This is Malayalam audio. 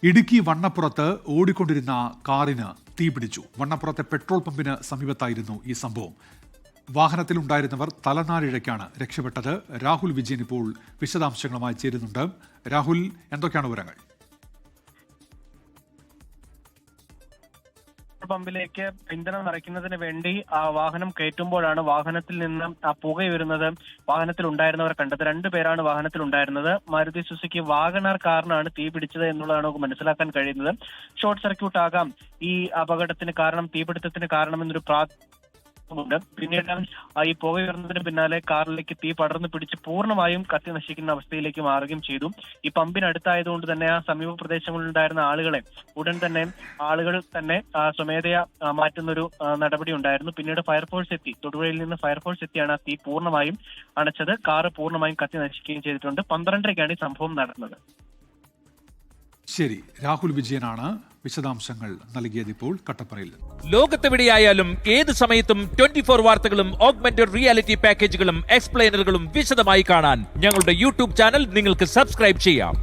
ഇടുക്കി വണ്ണപ്പുറത്ത് ഓടിക്കൊണ്ടിരുന്ന കാറിന് തീപിടിച്ചു. വണ്ണപ്പുറത്തെ പെട്രോൾ പമ്പിന് സമീപത്തായിരുന്നു ഈ സംഭവം. വാഹനത്തിലുണ്ടായിരുന്നവർ തലനാരിഴയ്ക്കാണ് രക്ഷപ്പെട്ടത്. രാഹുൽ വിജയൻ ഇപ്പോൾ വിശദാംശങ്ങളുമായി ചേരുന്നുണ്ട്. രാഹുൽ, എന്തൊക്കെയാണ് വിവരങ്ങൾ? പമ്പിലേക്ക് ഇന്ധനം നിറയ്ക്കുന്നതിന് വേണ്ടി വാഹനം കയറ്റുമ്പോഴാണ് വാഹനത്തിൽ നിന്ന് പുകയുയരുന്നത് വാഹനത്തിൽ ഉണ്ടായിരുന്നവർ കണ്ടത്. 2 പേരാണ് വാഹനത്തിൽ ഉണ്ടായിരുന്നത്. മാരുതി സുസുക്കി വാഗണർ കാറിനാണ് തീ പിടിച്ചത് എന്നുള്ളതാണ് നമുക്ക് മനസ്സിലാക്കാൻ കഴിയുന്നത്. ഷോർട്ട് സർക്യൂട്ട് ആകാം ഈ അപകടത്തിന് കാരണം, തീപിടുത്തത്തിന് കാരണമെന്നൊരു ണ്ട്. പിന്നീട് ഈ പുകയുയർന്നതിന് പിന്നാലെ കാറിലേക്ക് തീ പടർന്നു പിടിച്ച് പൂർണ്ണമായും കത്തി നശിക്കുന്ന അവസ്ഥയിലേക്ക് മാറുകയും ചെയ്തു. ഈ പമ്പിനടുത്തായതുകൊണ്ട് തന്നെ ആ സമീപ പ്രദേശങ്ങളിൽ ഉണ്ടായിരുന്ന ആളുകളെ ഉടൻ തന്നെ ആളുകൾ തന്നെ സ്വമേധയാ മാറ്റുന്നൊരു നടപടി ഉണ്ടായിരുന്നു. പിന്നീട് ഫയർഫോഴ്സ് എത്തി. തൊടുപുഴയിൽ നിന്ന് ഫയർഫോഴ്സ് എത്തിയാണ് ആ തീ പൂർണ്ണമായും അണച്ചത്. കാറ് പൂർണ്ണമായും കത്തി നശിക്കുകയും ചെയ്തിട്ടുണ്ട്. 12:30ക്കാണ് ഈ സംഭവം നടന്നത്. ശരി, രാഹുൽ വിജയനാണ് വിശദാംശങ്ങൾ നൽകിയത് ഇപ്പോൾ കട്ടപ്പനയിൽ. ലോകത്തെവിടെയായാലും ഏത് സമയത്തും 24 വാർത്തകളും ഓഗ്മെന്റഡ് റിയാലിറ്റി പാക്കേജുകളും എക്സ്പ്ലെയിനറുകളും വിശദമായി കാണാൻ ഞങ്ങളുടെ യൂട്യൂബ് ചാനൽ നിങ്ങൾക്ക് സബ്സ്ക്രൈബ് ചെയ്യാം.